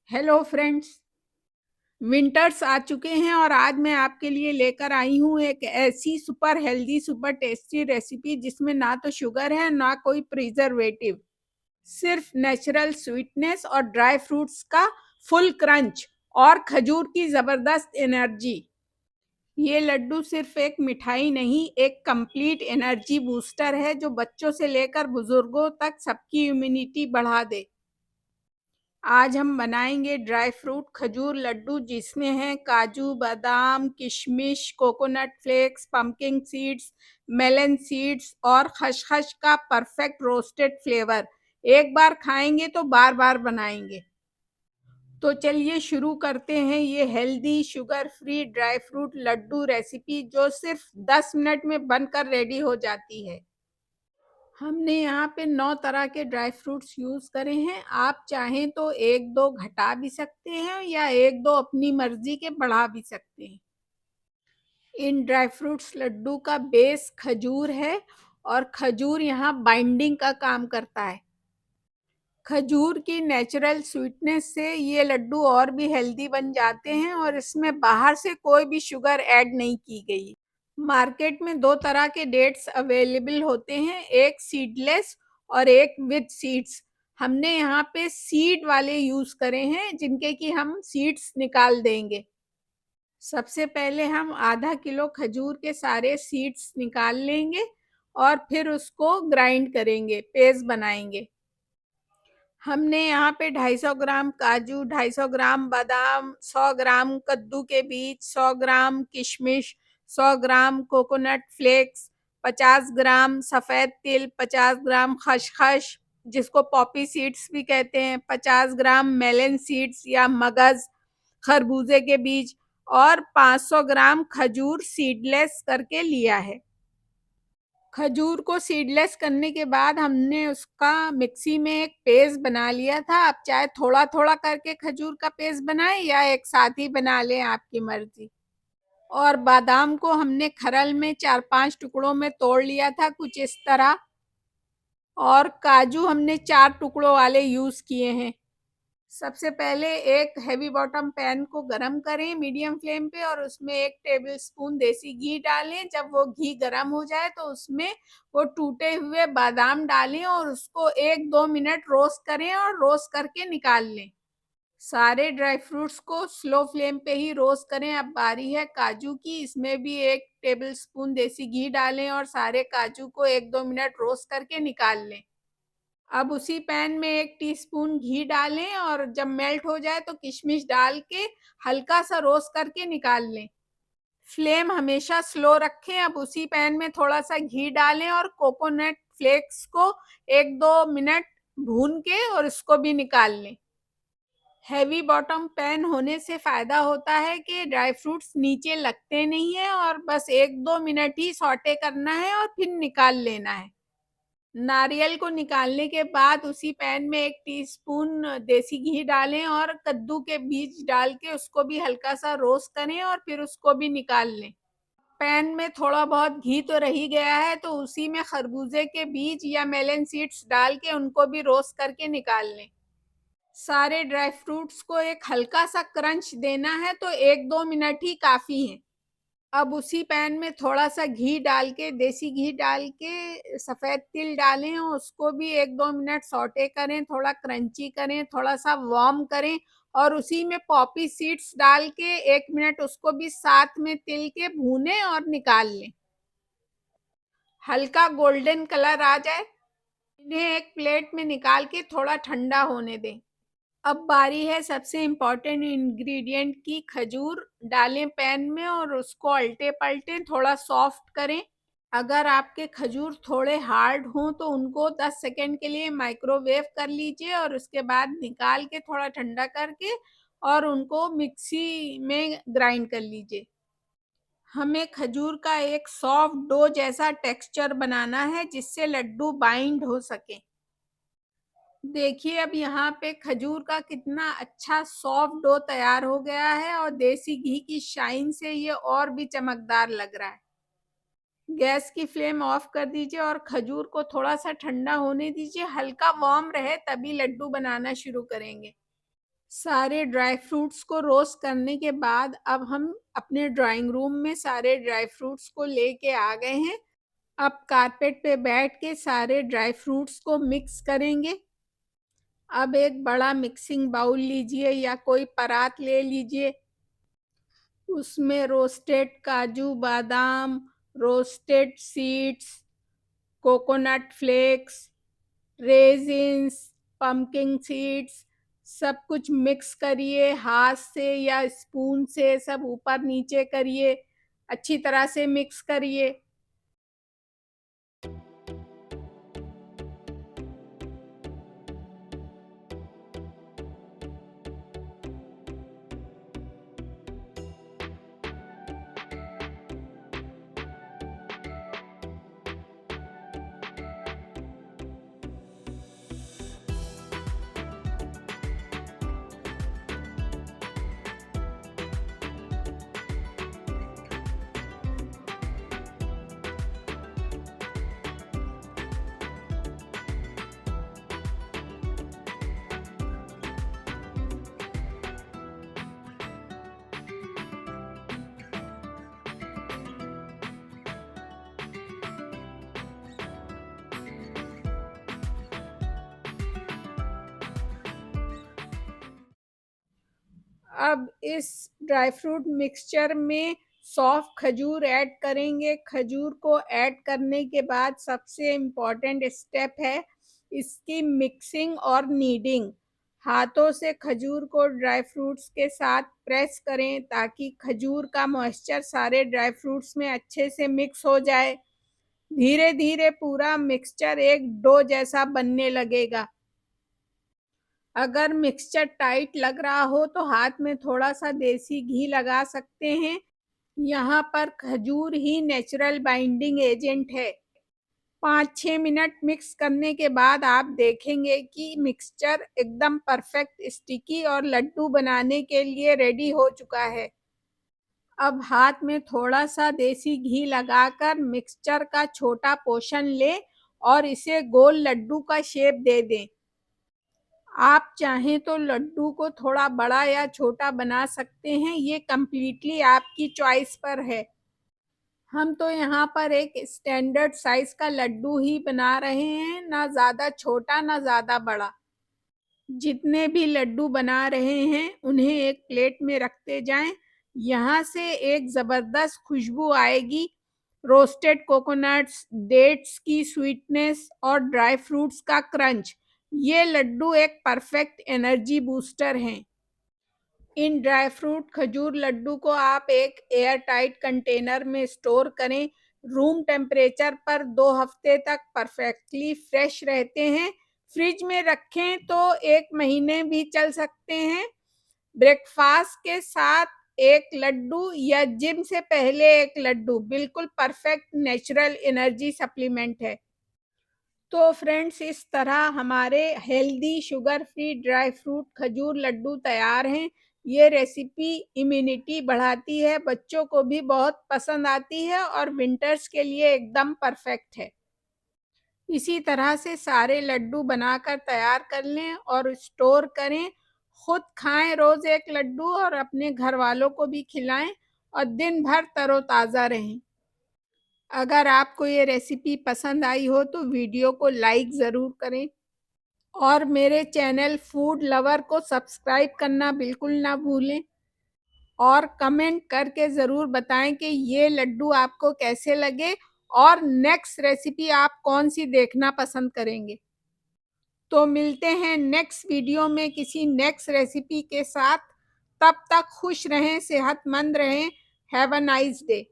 Hello friends. Winters आ चुके हैं और आज मैं आपके लिए लेकर आई हूँ एक ऐसी super healthy super tasty recipe जिसमें ना तो शुगर है ना कोई प्रिजर्वेटिव, सिर्फ नेचुरल स्वीटनेस और ड्राई फ्रूट्स का फुल क्रंच और खजूर की जबरदस्त एनर्जी। ये लड्डू सिर्फ एक मिठाई नहीं, एक कंप्लीट एनर्जी बूस्टर है जो बच्चों से लेकर बुजुर्गों तक सबकी इम्यूनिटी बढ़ा दे। आज हम बनाएंगे ड्राई फ्रूट खजूर लड्डू जिसमें हैं काजू, बादाम, किशमिश, coconut flakes, pumpkin seeds, melon seeds और खसखस का परफेक्ट रोस्टेड फ्लेवर। एक बार खाएंगे तो बार बार बनाएंगे। तो चलिए शुरू करते हैं ये healthy sugar free dry fruit laddoo recipe जो सिर्फ 10 मिनट में बनकर रेडी हो जाती है। हमने यहाँ पे 9 तरह के ड्राई फ्रूट्स यूज़ करे हैं। आप चाहें तो 1-2 घटा भी सकते हैं या 1-2 अपनी मर्ज़ी के बढ़ा भी सकते हैं। इन ड्राई फ्रूट्स लड्डू का बेस खजूर है और खजूर यहाँ बाइंडिंग का काम करता है। खजूर की नेचुरल स्वीटनेस से ये लड्डू और भी हेल्दी बन जाते हैं और इसमें बाहर से कोई भी शुगर ऐड नहीं की गई। मार्केट में 2 तरह के डेट्स अवेलेबल होते हैं, एक सीडलेस और एक विद सीड्स। हमने यहाँ पे सीड वाले यूज करे हैं जिनके कि हम सीड्स निकाल देंगे। सबसे पहले हम आधा किलो खजूर के सारे सीड्स निकाल लेंगे और फिर उसको ग्राइंड करेंगे, पेस्ट बनाएंगे। हमने यहाँ पे 250 ग्राम काजू, 250 ग्राम बादाम, 100 ग्राम कद्दू के बीज, 100 ग्राम किशमिश, 100 ग्राम कोकोनट फ्लेक्स, 50 ग्राम सफ़ेद तिल, 50 ग्राम खसखस जिसको पॉपी सीड्स भी कहते हैं, 50 ग्राम मेलन सीड्स या मगज खरबूजे के बीज और 500 ग्राम खजूर सीडलेस करके लिया है। खजूर को सीडलेस करने के बाद हमने उसका मिक्सी में एक पेस्ट बना लिया था। आप चाहे थोड़ा थोड़ा करके खजूर का पेस्ट बनाएं या एक साथ ही बना लें, आपकी मर्जी। और बादाम को हमने खरल में 4-5 टुकड़ों में तोड़ लिया था, कुछ इस तरह। और काजू हमने 4 टुकड़ों वाले यूज किए हैं। सबसे पहले एक हेवी बॉटम पैन को गरम करें मीडियम फ्लेम पे और उसमें 1 टेबल स्पून देसी घी डालें। जब वो घी गरम हो जाए तो उसमें वो टूटे हुए बादाम डालें और उसको 1-2 मिनट रोस्ट करें और रोस्ट करके निकाल लें। सारे ड्राई फ्रूट्स को स्लो फ्लेम पे ही रोस्ट करें। अब बारी है काजू की, इसमें भी 1 टेबल स्पून देसी घी डालें और सारे काजू को 1-2 मिनट रोस्ट करके निकाल लें। अब उसी पैन में 1 टीस्पून घी डालें और जब मेल्ट हो जाए तो किशमिश डाल के हल्का सा रोस्ट करके निकाल लें। फ्लेम हमेशा स्लो रखें। अब उसी पैन में थोड़ा सा घी डालें और कोकोनट फ्लेक्स को 1-2 मिनट भून के और इसको भी निकाल लें। हैवी बॉटम पैन होने से फायदा होता है कि ड्राई फ्रूट्स नीचे लगते नहीं है और बस 1-2 मिनट ही सौटे करना है और फिर निकाल लेना है। नारियल को निकालने के बाद उसी पैन में 1 टीस्पून देसी घी डालें और कद्दू के बीज डाल के उसको भी हल्का सा रोस्ट करें और फिर उसको भी निकाल लें। पैन में थोड़ा बहुत घी तो रह ही गया है तो उसी में खरबूजे के बीज या मेलन सीड्स डाल के उनको भी रोस्ट करके निकाल लें। सारे ड्राई फ्रूट्स को एक हल्का सा क्रंच देना है तो 1-2 मिनट ही काफी है। अब उसी पैन में थोड़ा सा घी डाल के, देसी घी डाल के सफेद तिल डालें और उसको भी 1-2 मिनट सौटे करें, थोड़ा क्रंची करें, थोड़ा सा वार्म करें और उसी में पॉपी सीड्स डाल के 1 मिनट उसको भी साथ में तिल के भूनें और निकाल लें। हल्का गोल्डन कलर आ जाए, इन्हें एक प्लेट में निकाल के थोड़ा ठंडा होने दें। अब बारी है सबसे इम्पोर्टेंट इंग्रेडिएंट की। खजूर डालें पैन में और उसको अल्टे पलटे थोड़ा सॉफ्ट करें। अगर आपके खजूर थोड़े हार्ड हों तो उनको 10 सेकेंड के लिए माइक्रोवेव कर लीजिए और उसके बाद निकाल के थोड़ा ठंडा करके और उनको मिक्सी में ग्राइंड कर लीजिए। हमें खजूर का एक सॉफ्ट डो जैसा टेक्सचर बनाना है जिससे लड्डू बाइंड हो सके। देखिए अब यहाँ पे खजूर का कितना अच्छा सॉफ्ट डो तैयार हो गया है और देसी घी की शाइन से ये और भी चमकदार लग रहा है। गैस की फ्लेम ऑफ कर दीजिए और खजूर को थोड़ा सा ठंडा होने दीजिए। हल्का वार्म रहे तभी लड्डू बनाना शुरू करेंगे। सारे ड्राई फ्रूट्स को रोस्ट करने के बाद अब हम अपने ड्राइंग रूम में सारे ड्राई फ्रूट्स को लेके आ गए हैं। अब कारपेट पे बैठ के सारे ड्राई फ्रूट्स को मिक्स करेंगे। अब एक बड़ा मिक्सिंग बाउल लीजिए या कोई परात ले लीजिए। उसमें रोस्टेड काजू बादाम, roasted seeds, coconut flakes, raisins, pumpkin seeds सब कुछ मिक्स करिए। हाथ से या स्पून से सब ऊपर नीचे करिए, अच्छी तरह से मिक्स करिए। अब इस ड्राई फ्रूट मिक्सचर में सॉफ्ट खजूर ऐड करेंगे। खजूर को ऐड करने के बाद सबसे इम्पोर्टेंट स्टेप है इसकी मिक्सिंग और नीडिंग। हाथों से खजूर को ड्राई फ्रूट्स के साथ प्रेस करें ताकि खजूर का मॉइस्चर सारे ड्राई फ्रूट्स में अच्छे से मिक्स हो जाए। धीरे धीरे पूरा मिक्सचर एक डो जैसा बनने लगेगा। अगर मिक्सचर टाइट लग रहा हो तो हाथ में थोड़ा सा देसी घी लगा सकते हैं। यहाँ पर खजूर ही नेचुरल बाइंडिंग एजेंट है। 5-6 मिनट मिक्स करने के बाद आप देखेंगे कि मिक्सचर एकदम परफेक्ट स्टिकी और लड्डू बनाने के लिए रेडी हो चुका है। अब हाथ में थोड़ा सा देसी घी लगाकर मिक्सचर का छोटा पोर्शन लें और इसे गोल लड्डू का शेप दे दें। आप चाहें तो लड्डू को थोड़ा बड़ा या छोटा बना सकते हैं, ये कम्प्लीटली आपकी चॉइस पर है। हम तो यहाँ पर एक स्टैंडर्ड साइज का लड्डू ही बना रहे हैं, ना ज़्यादा छोटा ना ज़्यादा बड़ा। जितने भी लड्डू बना रहे हैं उन्हें एक प्लेट में रखते जाएं। यहाँ से एक ज़बरदस्त खुशबू आएगी। रोस्टेड कोकोनट्स, डेट्स की स्वीटनेस और ड्राई फ्रूट्स का क्रंच, ये लड्डू एक परफेक्ट एनर्जी बूस्टर हैं। इन ड्राई फ्रूट खजूर लड्डू को आप एक एयर टाइट कंटेनर में स्टोर करें। रूम टेम्परेचर पर 2 हफ्ते तक परफेक्टली फ्रेश रहते हैं। फ्रिज में रखें तो 1 महीने भी चल सकते हैं। ब्रेकफास्ट के साथ एक लड्डू या जिम से पहले एक लड्डू बिल्कुल परफेक्ट नेचुरल एनर्जी सप्लीमेंट है। तो फ्रेंड्स, इस तरह हमारे healthy sugar free dry fruit खजूर लड्डू तैयार हैं। ये रेसिपी इम्यूनिटी बढ़ाती है, बच्चों को भी बहुत पसंद आती है और विंटर्स के लिए एकदम परफेक्ट है। इसी तरह से सारे लड्डू बनाकर तैयार कर लें और स्टोर करें। खुद खाएं रोज एक लड्डू और अपने घर वालों को भी खिलाएं और दिन भर तरोताज़ा रहें। अगर आपको ये रेसिपी पसंद आई हो तो वीडियो को लाइक ज़रूर करें और मेरे चैनल फूड लवर को सब्सक्राइब करना बिल्कुल ना भूलें और कमेंट करके ज़रूर बताएं कि ये लड्डू आपको कैसे लगे और नेक्स्ट रेसिपी आप कौन सी देखना पसंद करेंगे। तो मिलते हैं नेक्स्ट वीडियो में किसी नेक्स्ट रेसिपी के साथ। तब तक खुश रहें, सेहतमंद रहें। Have a nice day.